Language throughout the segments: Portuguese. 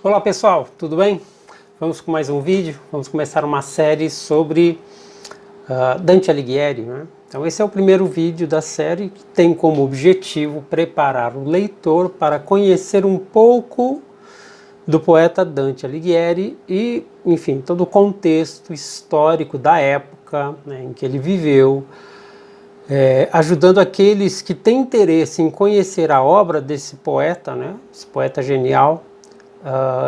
Olá pessoal, tudo bem? Vamos com mais um vídeo, vamos começar uma série sobre Dante Alighieri, né? Então esse é o primeiro vídeo da série que tem como objetivo preparar o leitor para conhecer um pouco do poeta Dante Alighieri e, enfim, todo o contexto histórico da época, né, em que ele viveu, ajudando aqueles que têm interesse em conhecer a obra desse poeta, né, esse poeta genial,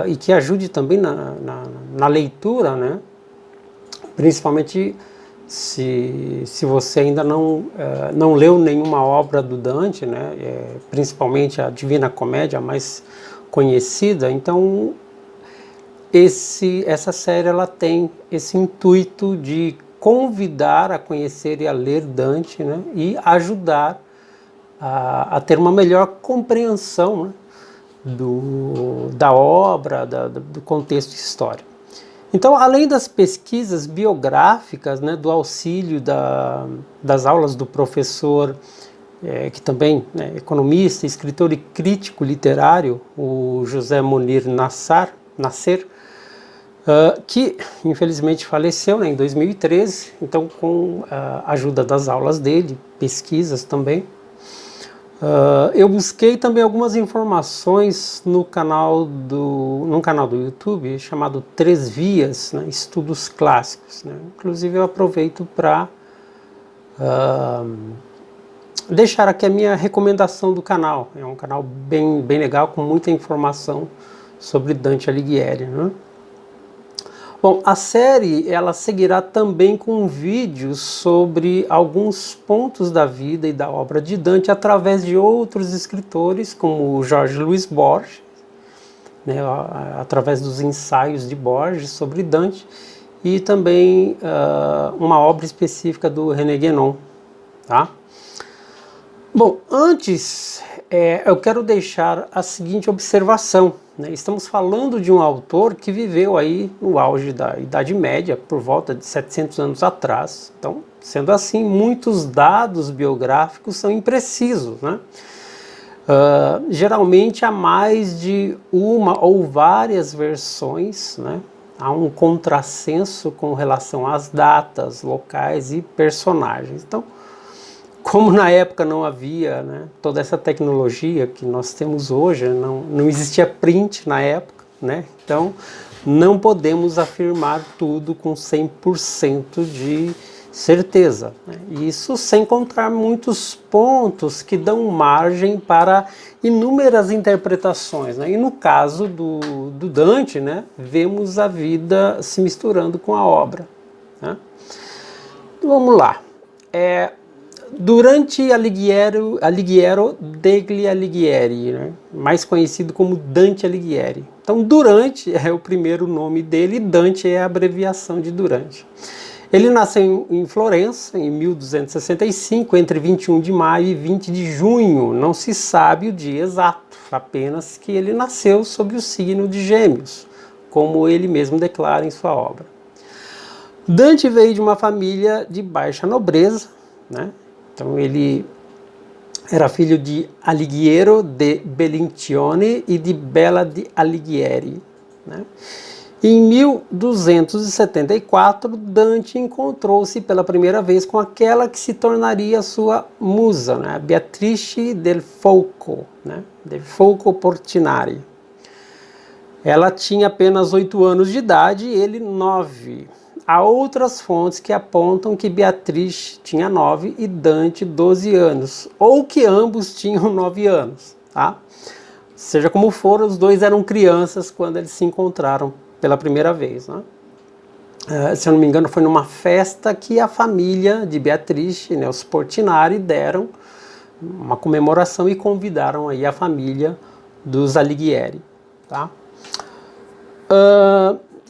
e que ajude também na leitura, né? Principalmente se você ainda não leu nenhuma obra do Dante, né? Principalmente a Divina Comédia, a mais conhecida. Então essa série ela tem esse intuito de convidar a conhecer e a ler Dante, né? E ajudar a ter uma melhor compreensão, né? Da obra, do contexto histórico. Então, além das pesquisas biográficas, né, do auxílio das aulas do professor, que também é economista, escritor e crítico literário, o José Munir Nasser, que infelizmente faleceu, né, em 2013, então com a ajuda das aulas dele, pesquisas também, eu busquei também algumas informações num canal do YouTube chamado Três Vias, né, Estudos Clássicos, né? Inclusive eu aproveito para deixar aqui a minha recomendação do canal. É um canal bem legal, com muita informação sobre Dante Alighieri, né? Bom, a série ela seguirá também com vídeos sobre alguns pontos da vida e da obra de Dante através de outros escritores, como o Jorge Luiz Borges, né, através dos ensaios de Borges sobre Dante, e também uma obra específica do René Guénon. Tá? Bom, antes eu quero deixar a seguinte observação. Né? Estamos falando de um autor que viveu aí no auge da Idade Média, por volta de 700 anos atrás. Então, sendo assim, muitos dados biográficos são imprecisos, né? Geralmente há mais de uma ou várias versões, né? Há um contrassenso com relação às datas, locais e personagens. Então, como na época não havia, né, toda essa tecnologia que nós temos hoje, não existia print na época, né? Então não podemos afirmar tudo com 100% de certeza, né? Isso sem contar muitos pontos que dão margem para inúmeras interpretações, né? E no caso do Dante, né, vemos a vida se misturando com a obra, né? Então, vamos lá. Durante Alighiero degli Alighieri, né? Mais conhecido como Dante Alighieri. Então, Durante é o primeiro nome dele e Dante é a abreviação de Durante. Ele nasceu em Florença em 1265, entre 21 de maio e 20 de junho. Não se sabe o dia exato, apenas que ele nasceu sob o signo de Gêmeos, como ele mesmo declara em sua obra. Dante veio de uma família de baixa nobreza, né? Então ele era filho de Alighiero de Bellintione e de Bella de Alighieri, né? Em 1274, Dante encontrou-se pela primeira vez com aquela que se tornaria sua musa, né? Beatrice del Folco, né? Del Folco Portinari. Ela tinha apenas 8 anos de idade e ele 9. Há outras fontes que apontam que Beatriz tinha 9 e Dante 12 anos, ou que ambos tinham 9 anos. Tá? Seja como for, os dois eram crianças quando eles se encontraram pela primeira vez. Né? Se eu não me engano, foi numa festa que a família de Beatriz, né, os Portinari, deram uma comemoração e convidaram aí a família dos Alighieri. Tá?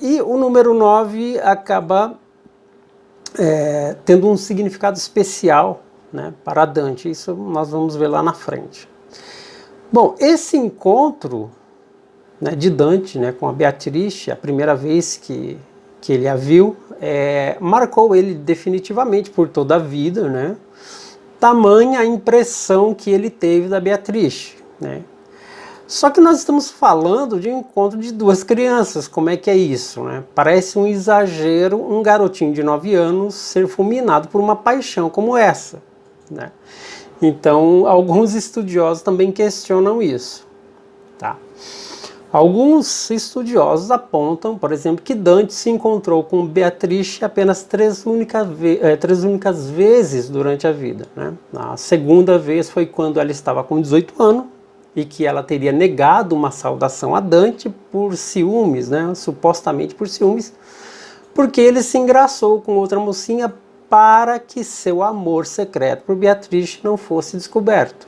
E o número 9 acaba tendo um significado especial, né, para Dante. Isso nós vamos ver lá na frente. Bom, esse encontro, né, de Dante, né, com a Beatriz, a primeira vez que ele a viu, marcou ele definitivamente por toda a vida, né? Tamanha a impressão que ele teve da Beatriz, né? Só que nós estamos falando de um encontro de duas crianças. Como é que é isso, né? Parece um exagero um garotinho de 9 anos ser fulminado por uma paixão como essa, né? Então, alguns estudiosos também questionam isso, tá? Alguns estudiosos apontam, por exemplo, que Dante se encontrou com Beatrice apenas três únicas vezes durante a vida, né? A segunda vez foi quando ela estava com 18 anos e que ela teria negado uma saudação a Dante por ciúmes, né? Supostamente por ciúmes, porque ele se engraçou com outra mocinha para que seu amor secreto por Beatrice não fosse descoberto.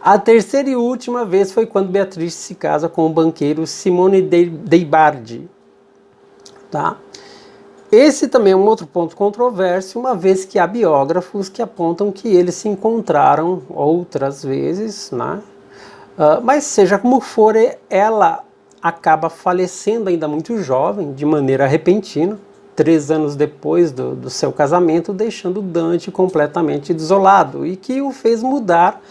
A terceira e última vez foi quando Beatrice se casa com o banqueiro Simone dei Bardi. Tá? Esse também é um outro ponto controverso, uma vez que há biógrafos que apontam que eles se encontraram outras vezes, né? Mas seja como for, ela acaba falecendo ainda muito jovem, de maneira repentina, 3 anos depois do seu casamento, deixando Dante completamente desolado, e que o fez mudar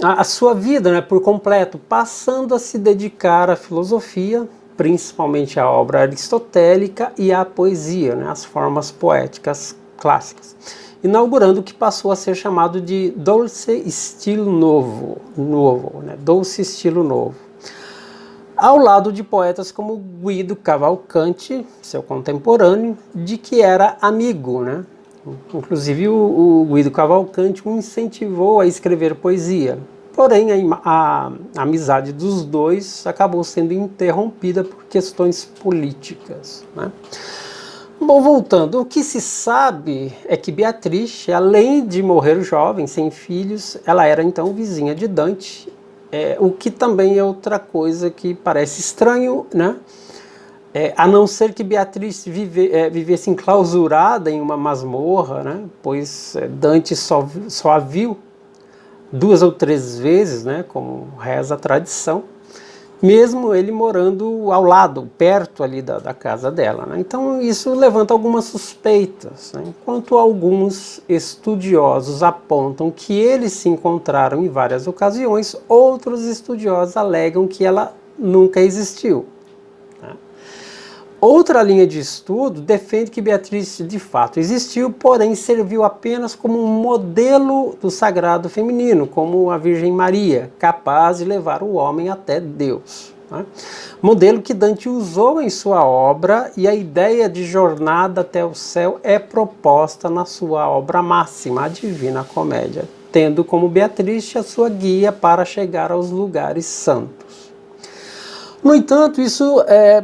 a sua vida, né, por completo, passando a se dedicar à filosofia, principalmente à obra aristotélica e à poesia, né, as formas poéticas clássicas, inaugurando o que passou a ser chamado de Dolce Estilo Novo, né, Dolce Estilo Novo, ao lado de poetas como Guido Cavalcanti, seu contemporâneo, de que era amigo, né? Inclusive o Guido Cavalcanti o incentivou a escrever poesia. Porém, a amizade dos dois acabou sendo interrompida por questões políticas, né? Bom, voltando, o que se sabe é que Beatrice, além de morrer jovem, sem filhos, ela era então vizinha de Dante, o que também é outra coisa que parece estranho, né? A não ser que Beatrice vivesse enclausurada em uma masmorra, né? Pois Dante só a viu 2 ou 3 vezes, né? Como reza a tradição, mesmo ele morando ao lado, perto ali da casa dela, né? Então isso levanta algumas suspeitas, né? Enquanto alguns estudiosos apontam que eles se encontraram em várias ocasiões, outros estudiosos alegam que ela nunca existiu. Outra linha de estudo defende que Beatriz de fato existiu, porém serviu apenas como um modelo do sagrado feminino, como a Virgem Maria, capaz de levar o homem até Deus, né? Modelo que Dante usou em sua obra, e a ideia de jornada até o céu é proposta na sua obra máxima, a Divina Comédia, tendo como Beatriz a sua guia para chegar aos lugares santos. No entanto, isso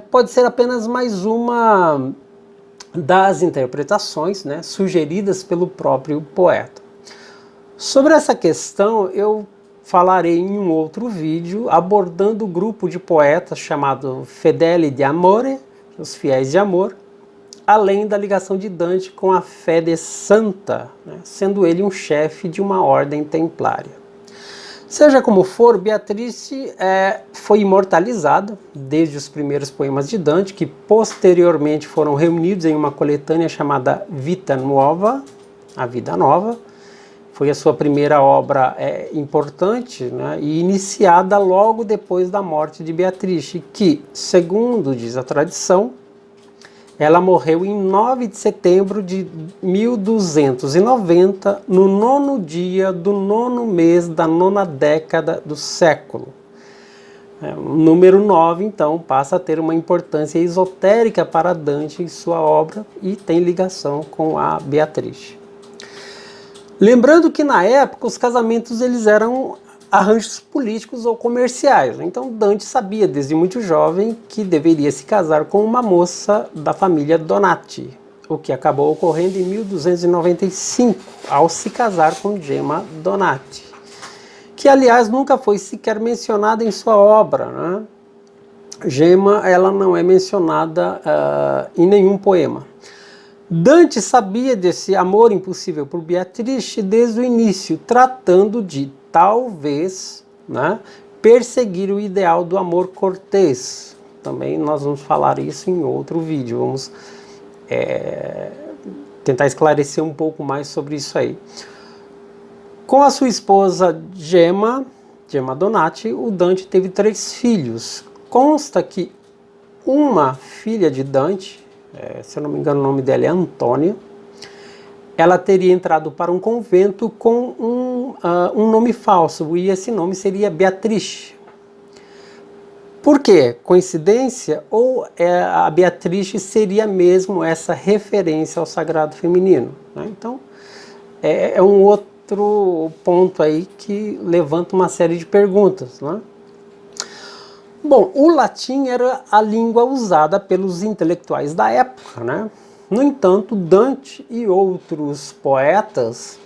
pode ser apenas mais uma das interpretações, né, sugeridas pelo próprio poeta. Sobre essa questão, eu falarei em um outro vídeo, abordando o grupo de poetas chamado Fedeli di Amore, os fiéis de amor, além da ligação de Dante com a Fede Santa, né, sendo ele um chefe de uma ordem templária. Seja como for, Beatrice foi imortalizada desde os primeiros poemas de Dante, que posteriormente foram reunidos em uma coletânea chamada Vita Nuova, a Vida Nova. Foi a sua primeira obra importante, né, e iniciada logo depois da morte de Beatrice, que, segundo diz a tradição, ela morreu em 9 de setembro de 1290, no 9º dia do 9º mês da 9ª década do século. O número 9, então, passa a ter uma importância esotérica para Dante em sua obra e tem ligação com a Beatriz. Lembrando que na época os casamentos eles eram arranjos políticos ou comerciais. Então Dante sabia desde muito jovem que deveria se casar com uma moça da família Donati, o que acabou ocorrendo em 1295, ao se casar com Gemma Donati, que aliás nunca foi sequer mencionada em sua obra, né? Gemma, ela não é mencionada em nenhum poema. Dante sabia desse amor impossível por Beatrice desde o início, tratando de talvez, né, perseguir o ideal do amor cortês. Também nós vamos falar isso em outro vídeo, vamos tentar esclarecer um pouco mais sobre isso aí. Com a sua esposa Gemma, Gemma Donati, o Dante teve 3 filhos. Consta que uma filha de Dante, se eu não me engano o nome dela é Antônia, ela teria entrado para um convento com um nome falso, e esse nome seria Beatriz. Por quê? Coincidência? Ou a Beatriz seria mesmo essa referência ao sagrado feminino? Né? Então, é um outro ponto aí que levanta uma série de perguntas. Né? Bom, o latim era a língua usada pelos intelectuais da época, né? No entanto, Dante e outros poetas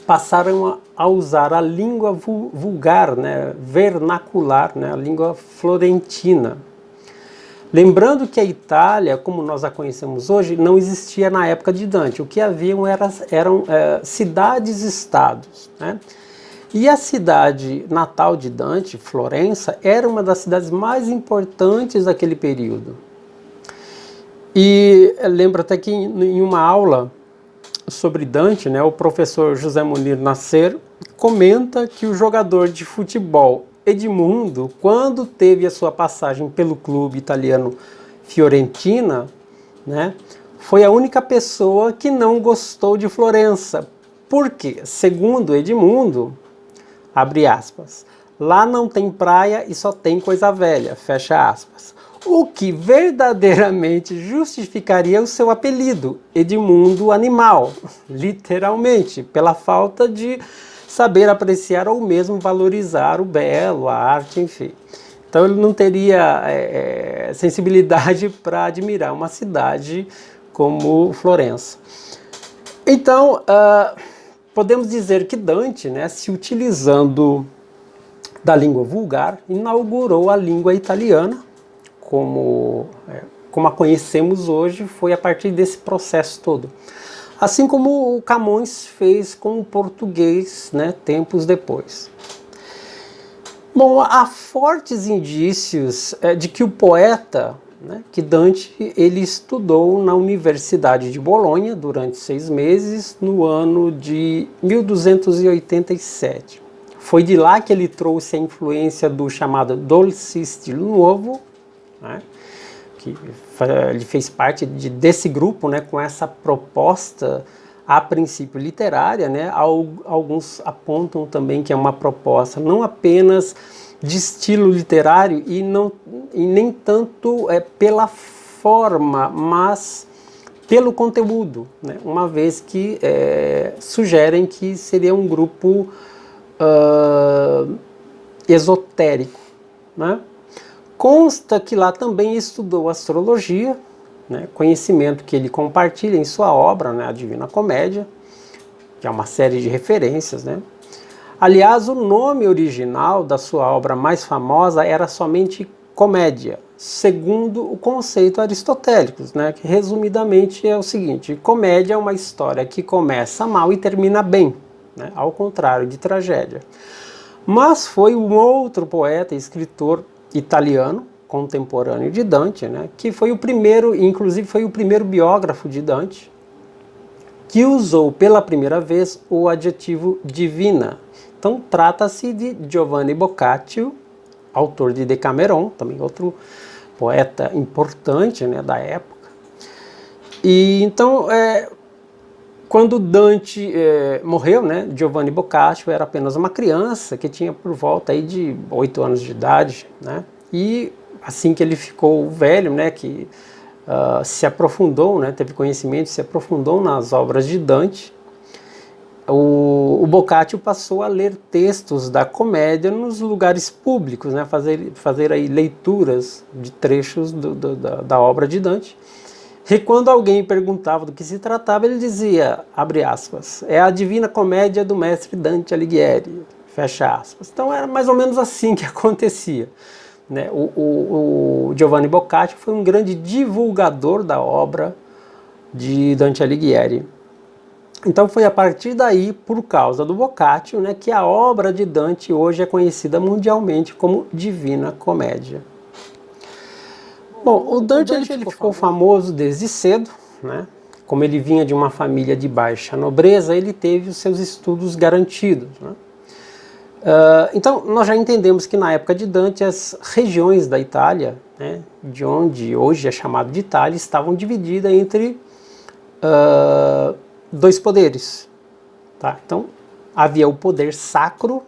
passaram a usar a língua vulgar, né, vernacular, né, a língua florentina. Lembrando que a Itália, como nós a conhecemos hoje, não existia na época de Dante. O que haviam eram cidades-estados. Né? E a cidade natal de Dante, Florença, era uma das cidades mais importantes daquele período. E lembro até que em uma aula sobre Dante, né, o professor José Munir Nasser comenta que o jogador de futebol Edmundo, quando teve a sua passagem pelo clube italiano Fiorentina, né, foi a única pessoa que não gostou de Florença. Porque, segundo Edmundo, abre aspas, lá não tem praia e só tem coisa velha, fecha aspas. O que verdadeiramente justificaria o seu apelido, Edmundo Animal, literalmente, pela falta de saber apreciar ou mesmo valorizar o belo, a arte, enfim. Então ele não teria sensibilidade para admirar uma cidade como Florença. Então, podemos dizer que Dante, né, se utilizando da língua vulgar, inaugurou a língua italiana, como a conhecemos hoje, foi a partir desse processo todo. Assim como o Camões fez com o português, né, tempos depois. Bom, há fortes indícios de que o poeta, né, que Dante, ele estudou na Universidade de Bolonha durante 6 meses, no ano de 1287. Foi de lá que ele trouxe a influência do chamado Dolce Estilo Novo, né, que ele fez parte desse grupo, né, com essa proposta a princípio literária, né, alguns apontam também que é uma proposta não apenas de estilo literário e nem tanto pela forma, mas pelo conteúdo, né, uma vez que sugerem que seria um grupo esotérico, né? Consta que lá também estudou astrologia, né, conhecimento que ele compartilha em sua obra, né, a Divina Comédia, que é uma série de referências. Né? Aliás, o nome original da sua obra mais famosa era somente Comédia, segundo o conceito aristotélico, né, que resumidamente é o seguinte: comédia é uma história que começa mal e termina bem, né, ao contrário de tragédia. Mas foi um outro poeta e escritor italiano, contemporâneo de Dante, né, que foi o primeiro, inclusive foi o primeiro biógrafo de Dante, que usou pela primeira vez o adjetivo divina. Então trata-se de Giovanni Boccaccio, autor de Decameron, também outro poeta importante, né, da época. E então, quando Dante morreu, né, Giovanni Boccaccio era apenas uma criança que tinha por volta aí de 8 anos de idade, né, e assim que ele ficou velho, né, que se aprofundou, né, teve conhecimento, se aprofundou nas obras de Dante, o Boccaccio passou a ler textos da comédia nos lugares públicos, né, fazer aí leituras de trechos da obra de Dante. E quando alguém perguntava do que se tratava, ele dizia, abre aspas, é a Divina Comédia do mestre Dante Alighieri, fecha aspas. Então era mais ou menos assim que acontecia. Né? O Giovanni Boccaccio foi um grande divulgador da obra de Dante Alighieri. Então foi a partir daí, por causa do Boccaccio, né, que a obra de Dante hoje é conhecida mundialmente como Divina Comédia. Bom, o Dante ele ficou famoso desde cedo, né? Como ele vinha de uma família de baixa nobreza, ele teve os seus estudos garantidos. Né? Então, nós já entendemos que na época de Dante, as regiões da Itália, né, de onde hoje é chamado de Itália, estavam divididas entre dois poderes. Tá? Então, havia o poder sacro,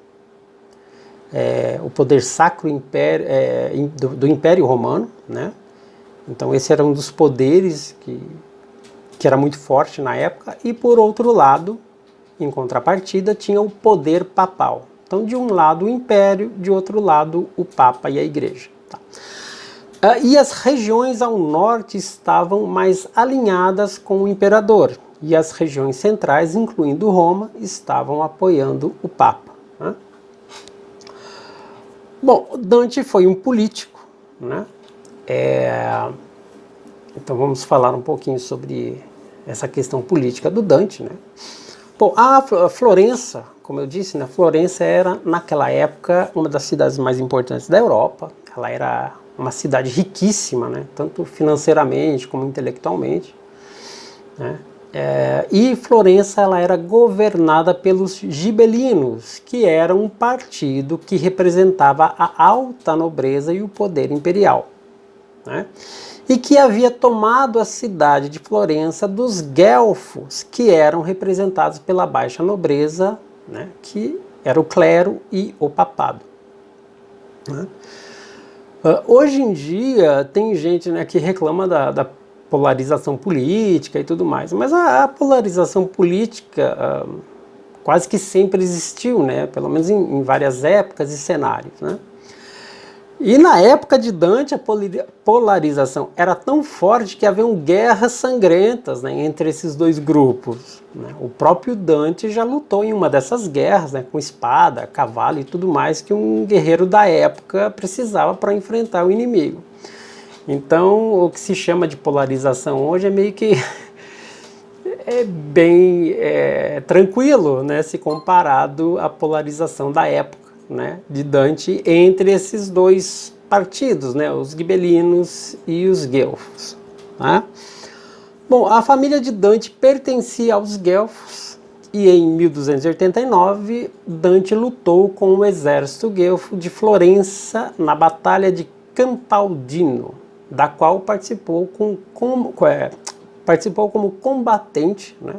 do Império Romano, né? Então, esse era um dos poderes que era muito forte na época, e por outro lado, em contrapartida, tinha o poder papal. Então, de um lado o império, de outro lado o papa e a igreja. Tá? E as regiões ao norte estavam mais alinhadas com o imperador, e as regiões centrais, incluindo Roma, estavam apoiando o papa. Né? Bom, Dante foi um político, né? Então vamos falar um pouquinho sobre essa questão política do Dante, né? Bom, a Florença, como eu disse, né, Florença era, naquela época, uma das cidades mais importantes da Europa. Ela era uma cidade riquíssima, né, tanto financeiramente como intelectualmente. Né? E Florença ela era governada pelos gibelinos, que eram um partido que representava a alta nobreza e o poder imperial. Né? E que havia tomado a cidade de Florença dos guelfos, que eram representados pela baixa nobreza, né, que era o clero e o papado. Né? Hoje em dia tem gente, né, que reclama da polarização política e tudo mais, mas a polarização política quase que sempre existiu, né, pelo menos em várias épocas e cenários. Né? E na época de Dante, a polarização era tão forte que haviam guerras sangrentas, né, entre esses dois grupos. Né? O próprio Dante já lutou em uma dessas guerras, né, com espada, cavalo e tudo mais que um guerreiro da época precisava para enfrentar o inimigo. Então, o que se chama de polarização hoje é meio que bem tranquilo, né, se comparado à polarização da época. Né, de Dante entre esses dois partidos, né, os gibelinos e os guelfos. Né? Bom, a família de Dante pertencia aos guelfos e em 1289 Dante lutou com o exército guelfo de Florença na Batalha de Campaldino, da qual participou como combatente, né,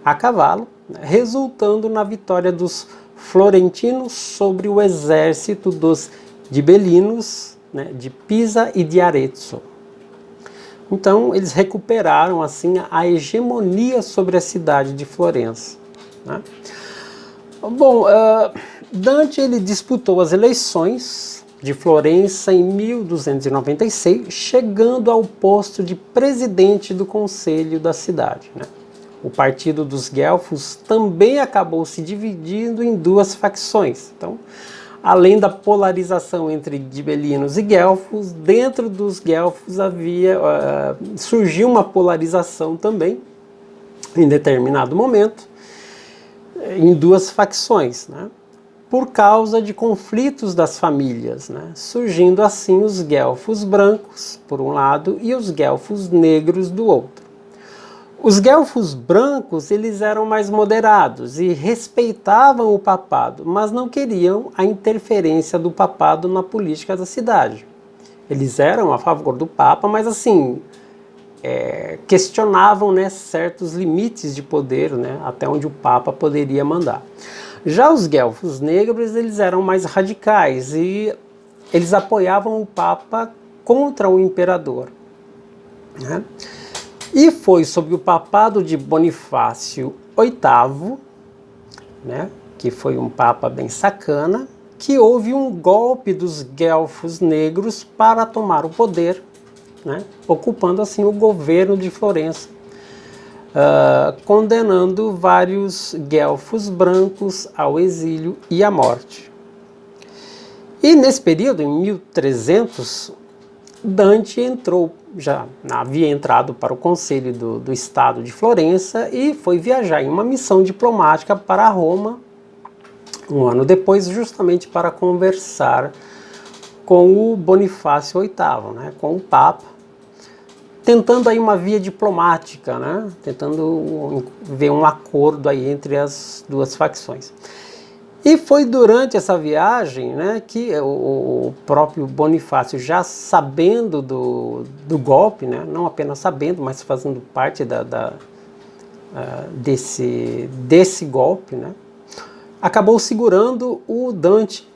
a cavalo, né, resultando na vitória dos florentinos sobre o exército dos gibelinos, né, de Pisa e de Arezzo. Então eles recuperaram assim a hegemonia sobre a cidade de Florença. Né? Bom, Dante ele disputou as eleições de Florença em 1296, chegando ao posto de presidente do conselho da cidade. Né? O partido dos guelfos também acabou se dividindo em duas facções. Então, além da polarização entre gibelinos e guelfos, dentro dos guelfos surgiu uma polarização também, em determinado momento, em duas facções, né? Por causa de conflitos das famílias, né? Surgindo assim os guelfos brancos, por um lado, e os guelfos negros do outro. Os guelfos brancos eles eram mais moderados e respeitavam o papado, mas não queriam a interferência do papado na política da cidade. Eles eram a favor do papa, mas assim, questionavam, né, certos limites de poder, né, até onde o papa poderia mandar. Já os guelfos negros eles eram mais radicais e eles apoiavam o papa contra o imperador. Né? E foi sob o papado de Bonifácio VIII, né, que foi um papa bem sacana, que houve um golpe dos guelfos negros para tomar o poder, né, ocupando assim o governo de Florença, condenando vários guelfos brancos ao exílio e à morte. E nesse período, em 1300, Dante já havia entrado para o conselho do estado de Florença e foi viajar em uma missão diplomática para Roma, um ano depois, justamente para conversar com o Bonifácio VIII, né, com o Papa, tentando aí uma via diplomática, né, tentando ver um acordo aí entre as duas facções. E foi durante essa viagem, né, que o próprio Bonifácio, já sabendo do golpe, né, não apenas sabendo, mas fazendo parte desse golpe, né, acabou segurando o Dante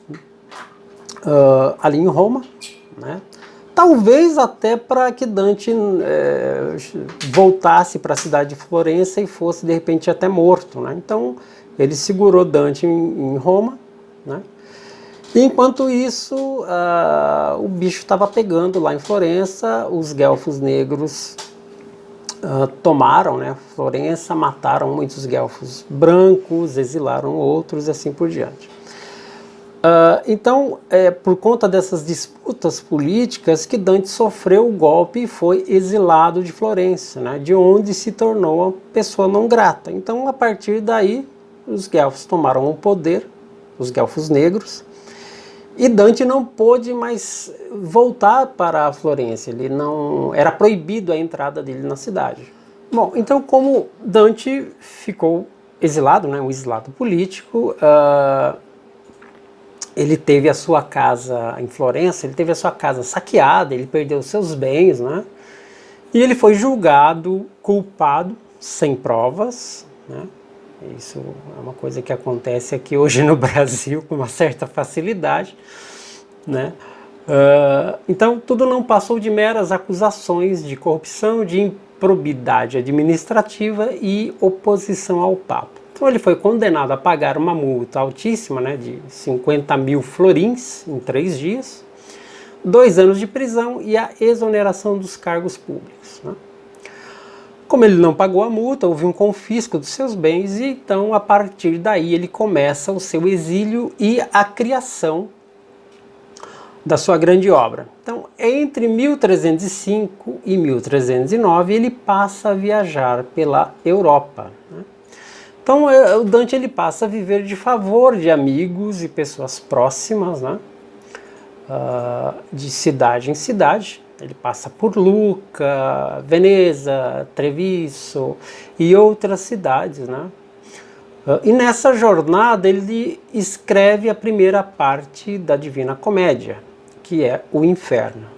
ali em Roma, né, talvez até para que Dante voltasse para a cidade de Florença e fosse de repente até morto, né? Então ele segurou Dante em Roma, né? E enquanto isso o bicho estava pegando lá em Florença. Os guelfos negros tomaram, né, Florença, mataram muitos guelfos brancos, exilaram outros e assim por diante. Então, por conta dessas disputas políticas que Dante sofreu o golpe e foi exilado de Florença, né, de onde se tornou uma pessoa não grata. Então, a partir daí, os guelfos tomaram o poder, os guelfos negros, e Dante não pôde mais voltar para a Florença. Ele não era proibido a entrada dele na cidade. Bom, então como Dante ficou exilado, né, um exilado político, ele teve a sua casa em Florença, ele teve a sua casa saqueada, ele perdeu seus bens, né? E ele foi julgado culpado, sem provas, né? Isso é uma coisa que acontece aqui hoje no Brasil com uma certa facilidade, né? Então tudo não passou de meras acusações de corrupção, de improbidade administrativa e oposição ao Papa. Então ele foi condenado a pagar uma multa altíssima, né, de 50.000 florins em 3 dias, 2 anos de prisão e a exoneração dos cargos públicos, né? Como ele não pagou a multa, houve um confisco dos seus bens e então a partir daí ele começa o seu exílio e a criação da sua grande obra. Então, entre 1305 e 1309 ele passa a viajar pela Europa, né? Então o Dante ele passa a viver de favor de amigos e pessoas próximas, né? De cidade em cidade. Ele passa por Lucca, Veneza, Treviso e outras cidades, né? E nessa jornada ele escreve a primeira parte da Divina Comédia, que é o Inferno.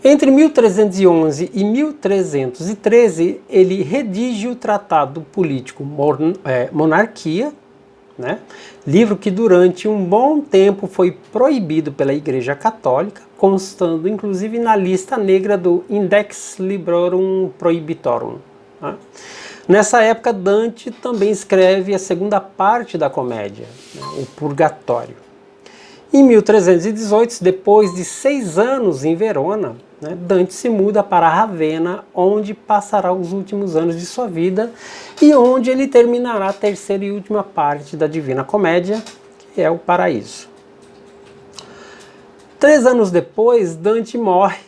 Entre 1311 e 1313, ele redige o Tratado Político Monarquia, né? Livro que durante um bom tempo foi proibido pela Igreja Católica, constando inclusive na lista negra do Index Librorum Prohibitorum, né? Nessa época, Dante também escreve a segunda parte da comédia, né, o Purgatório. Em 1318, depois de 6 anos em Verona, né, Dante se muda para Ravenna, onde passará os últimos anos de sua vida e onde ele terminará a terceira e última parte da Divina Comédia, que é o Paraíso. 3 anos depois, Dante morre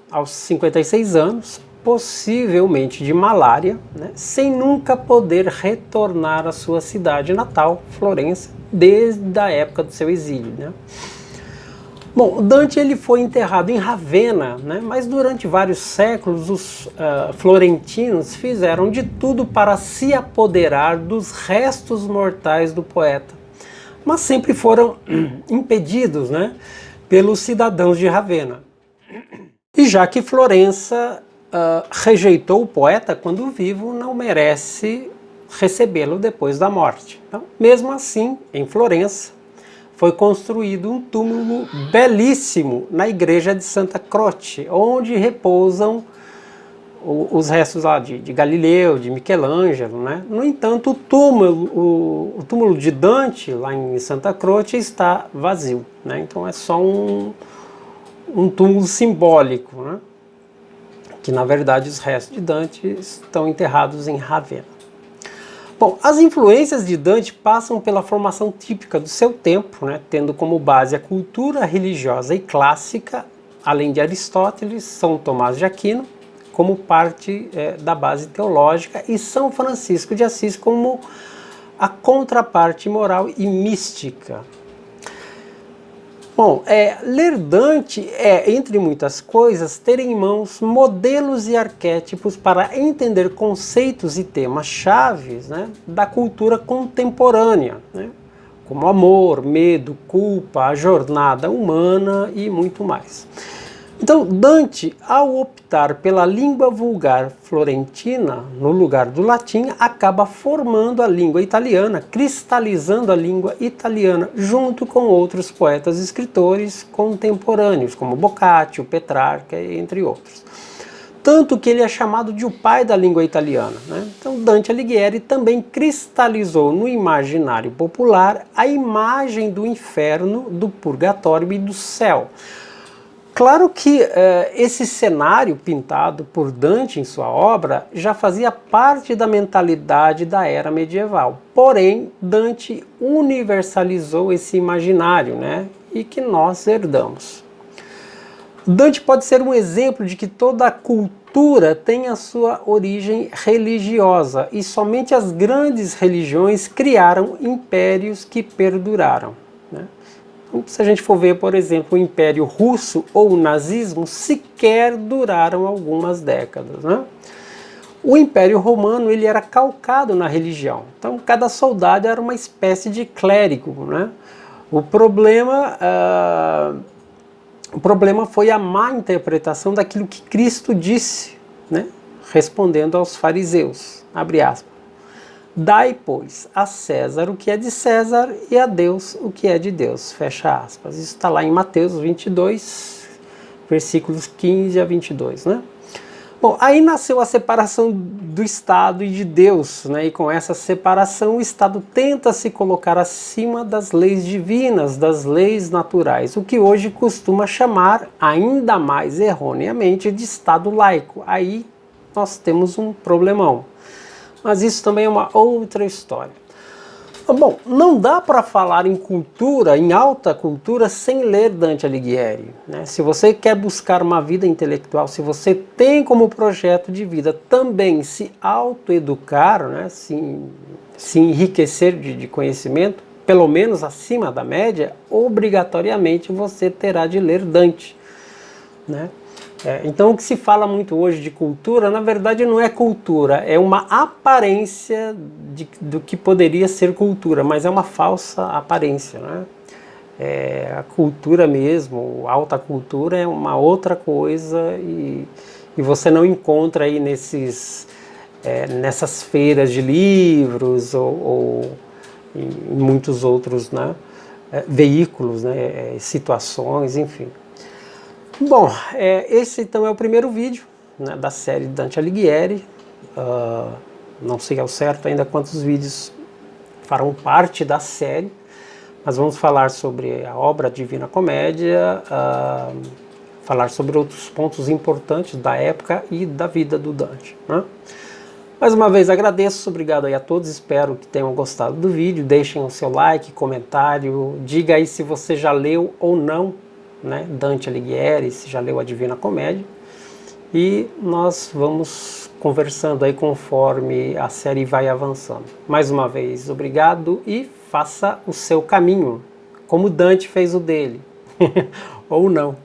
aos 56 anos, possivelmente de malária, né, sem nunca poder retornar à sua cidade natal, Florença, desde a época do seu exílio, né? Bom, Dante ele foi enterrado em Ravenna, né, mas durante vários séculos os florentinos fizeram de tudo para se apoderar dos restos mortais do poeta, mas sempre foram impedidos, né, pelos cidadãos de Ravenna. E já que Florença rejeitou o poeta quando vivo, não merece recebê-lo depois da morte. Então, mesmo assim, em Florença, foi construído um túmulo belíssimo na igreja de Santa Croce, onde repousam os restos lá de Galileu, de Michelangelo, né? No entanto, o túmulo de Dante, lá em Santa Croce, está vazio, né? Então é só um túmulo simbólico, né? Que na verdade os restos de Dante estão enterrados em Ravenna. Bom, as influências de Dante passam pela formação típica do seu tempo, né, tendo como base a cultura religiosa e clássica, além de Aristóteles, São Tomás de Aquino, como parte da base teológica, e São Francisco de Assis como a contraparte moral e mística. Bom, ler Dante é, entre muitas coisas, ter em mãos modelos e arquétipos para entender conceitos e temas chaves, né, da cultura contemporânea, né, como amor, medo, culpa, a jornada humana e muito mais. Então, Dante, ao optar pela língua vulgar florentina no lugar do latim, acaba formando a língua italiana, cristalizando a língua italiana, junto com outros poetas e escritores contemporâneos, como Boccaccio, Petrarca, entre outros. Tanto que ele é chamado de o pai da língua italiana, né? Então, Dante Alighieri também cristalizou no imaginário popular a imagem do inferno, do purgatório e do céu. Claro que esse cenário pintado por Dante em sua obra já fazia parte da mentalidade da era medieval. Porém, Dante universalizou esse imaginário, né, e que nós herdamos. Dante pode ser um exemplo de que toda a cultura tem a sua origem religiosa e somente as grandes religiões criaram impérios que perduraram, né? Se a gente for ver, por exemplo, o Império Russo ou o nazismo, sequer duraram algumas décadas, né? O Império Romano ele era calcado na religião, então cada soldado era uma espécie de clérigo, né? O problema foi a má interpretação daquilo que Cristo disse, né? Respondendo aos fariseus, abre aspas. Dai, pois, a César o que é de César e a Deus o que é de Deus. Fecha aspas. Isso está lá em Mateus 22, versículos 15 a 22, né? Bom, aí nasceu a separação do Estado e de Deus, né? E com essa separação o Estado tenta se colocar acima das leis divinas, das leis naturais, o que hoje costuma chamar, ainda mais erroneamente, de Estado laico. Aí nós temos um problemão. Mas isso também é uma outra história. Bom, não dá para falar em cultura, em alta cultura, sem ler Dante Alighieri, né? Se você quer buscar uma vida intelectual, se você tem como projeto de vida também se autoeducar, né? se enriquecer de conhecimento, pelo menos acima da média, obrigatoriamente você terá de ler Dante, né? Então o que se fala muito hoje de cultura, na verdade não é cultura, é uma aparência do que poderia ser cultura, mas é uma falsa aparência, né? A cultura mesmo, a alta cultura é uma outra coisa e você não encontra aí nessas feiras de livros ou em muitos outros, né, veículos, né, situações, enfim. Bom, esse então é o primeiro vídeo, né, da série Dante Alighieri. Não sei ao certo ainda quantos vídeos farão parte da série, mas vamos falar sobre a obra Divina Comédia, falar sobre outros pontos importantes da época e da vida do Dante, né? Mais uma vez agradeço, obrigado aí a todos, espero que tenham gostado do vídeo, deixem o seu like, comentário, diga aí se você já leu ou não, né, Dante Alighieri, se já leu a Divina Comédia, e nós vamos conversando aí conforme a série vai avançando. Mais uma vez, obrigado e faça o seu caminho, como Dante fez o dele, ou não.